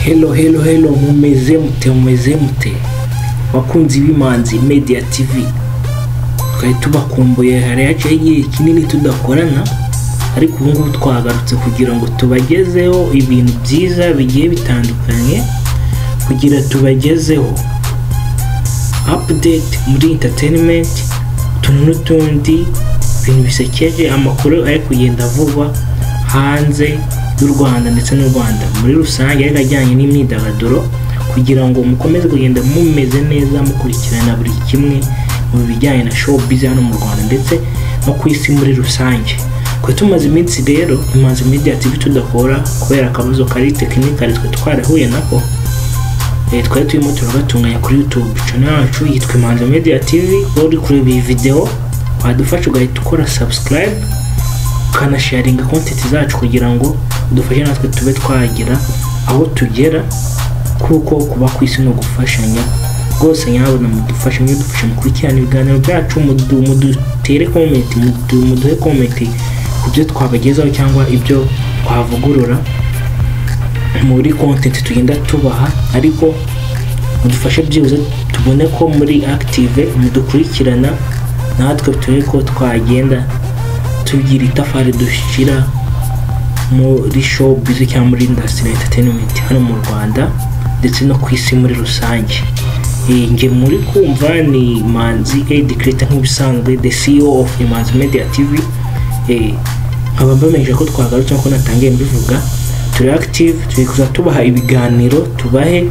Hello mumeze mute bakunzi b'Imanzi Media TV twari tubakumbuye hari yaje igihe kinini tudakorana ariko ubu ngubu twagarutse kugira ngo tubagezeho ibintu byiza bigiye bitandukanye kugira tubagezeho update muri entertainment n'utundi ibintu bisekeje amakuru ari kugenda avugwa hanze y'u Rwanda ndetse n'u Rwanda muri rusange yajyanye n'imyidagaduro kugira ngo mukomeze kugenda mumeze neza mukurikirana buri kimwe mu bijyanye na showbiz hano mu Rwanda ndetse no ku isi muri rusange. Ko tumaze iminsi rero Imanzi Media TV tudakora kubera akabazo kari technical twe twarahuye nako twari turimo turagatunganya kuri YouTube channel yacu yitwa Imanzi Media TV. Uri kureba iyi video wadufasha ugahita ukora subscribe kana sharing content zacu kugira ngo dufashe natwe tube twagira aho tugera kuko kuba kwisi no gufashanya rwose nyabona mudufashe mukurikirana ibiganiro byacu mudutere comment muduhe comment kubyo twabagezaho cyangwa ibyo twavugurura muri content tugenda tubaha ariko mudufashe byibuze tubone ko muri active mudukurikirana natwe tureko twagenda tugira itafari dushira muri showbiz cyangwa muri industry entertainment hano mu Rwanda ndetse no ku isi muri rusange. Nge muri kumva ni Manzi Creator nk'ibisanzwe the CEO of Imanzi Media TV. Nkaba mbamenyesha ko twagarutse ko natangiye mbivuga turi active turi tubaha ibiganiro tubahe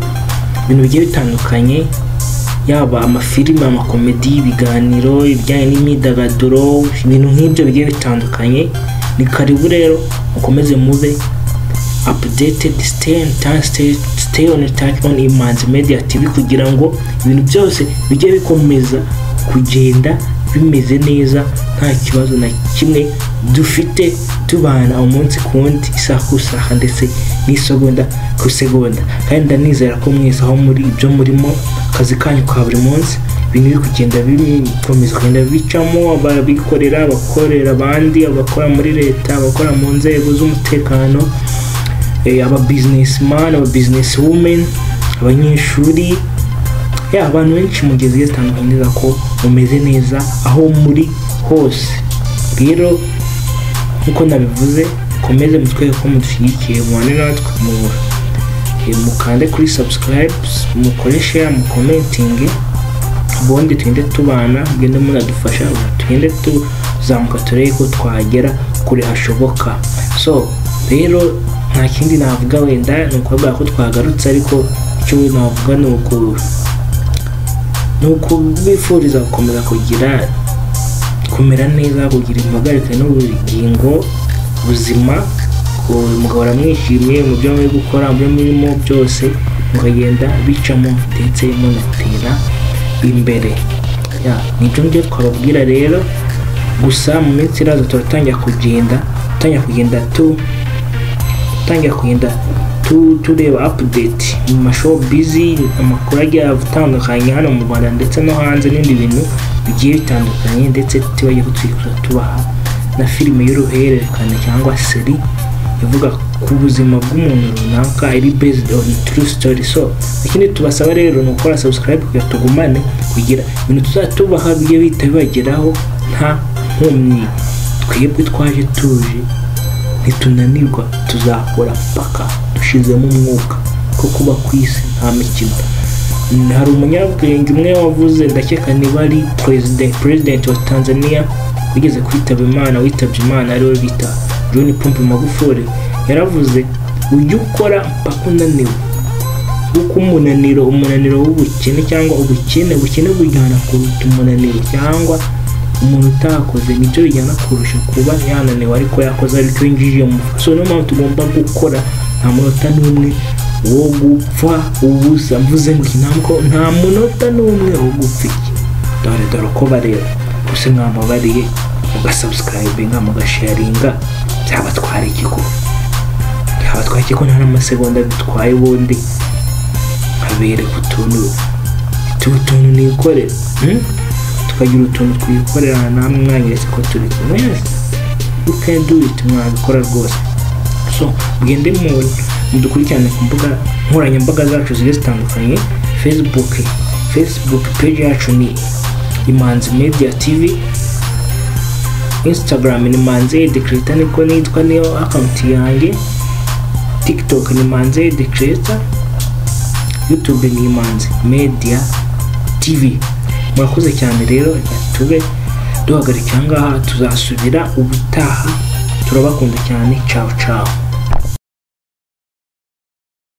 ibintu bigiye bitandukanye yaba amafilime amakomedi ibiganiro ibijyanye n'imyidagaduro ibintu nk'ibyo bigiye bitandukanye. Ni karibu rero mukomeze mube updated stay on touch on Imanzi Media TV kugira ngo ibintu byose bijye bikomeza kugenda bimeze neza nta kibazo na kimwe dufite tubana umunsi kundi isaha ku isaha ndetse n'isegonda ku segonda. Kandi ndanizera ko mwese aho muri ibyo murimo akazi kanyu ka buri munsi ibintu biri kugenda bikomeza kugenda bicamo ababikorera abakorera abandi abakora muri leta abakora mu nzego z'umutekano aba businessman aba businesswomen abanyeshuri abantu benshi mugeze zitandukanye neza ko umeze neza aho muri hose. Rero nkuko nabivuze komeze mutwe ko mudushyigikiye mwane natwe mukande kuri subscribe mukore share mu commenting ubundi tugende tubana gende munadufasha tugende tuzamuka turebe ko twagera kure hashoboka. So rero nta kindi navuga wenda nuko ko twagarutse ariko icyo navuga nuko bifuriza gukomeza kugira kumera neza kugira impagarike n'ubugingo buzima mugahora mwishimiye mu byo muri gukora mu mirimo byose mukagenda bicamo ndetse munatera imbere. Nibyo ngibyo twababwira rero gusa mu minsi iraza turatangira kugenda tureba update mu mashow busy amakuru agiye atandukanye hano mu Rwanda ndetse no hanze n'indi bintu bigiye bitandukanye ndetse tubaye tubaha na filime y'uruhererekane cyangwa seri ivuga ku buzima bw'umuntu runaka iri based on true story. So ikindi tubasaba rero ni ukora subscribe kugira tugumane kugira ibintu tuzatubaha bigiye bitabageraho nta nkomyi. Twebwe twaje tuje nitunanirwa tuzakora paka dushizemo umwuka ko kuba kwisi nta mikino. Hari umunyabwenge umwe wavuze ndakeka niba ari president wa Tanzania wigeze kwitaba Imana witabye Imana ariwe bita John Pombe Magufuli yaravuze ujye ukora bakundanye kuko umunaniro w'ubukene cyangwa ubukene bujyana kuruta umunaniro cyangwa umuntu utakoze nibyo bijyana kurusha kuba yananiwe ariko yakoze ariko yinjije mu so no mpamvu tugomba gukora nta munota n'umwe wo gupfa ubusa mvuze ngo nta munota n'umwe wo gupfa dore ko bareba gusa mwambabariye mugasubscribinga mugasharinga cyabatwara ikiko nta n'amasegonda bitwaye ubundi kabere utuntu nikorera tukagira utuntu twikorera namwe mwanyeretse ko turi kumwe you can do it mwabikora rwose. so mugende mudukurikirane ku mbuga nkoranyambaga zacu zigiye zitandukanye. Facebook page yacu ni Imanzi Media TV, Instagram ni Manzi the Creator niko nitwa niyo account yanjye, TikTok ni Manzi the Creator, YouTube ni Imanzi Media TV. Murakoze cyane rero, tube duhagarika ngaha, tuzasubira ubutaha. Turabakunda cyane, ciao ciao.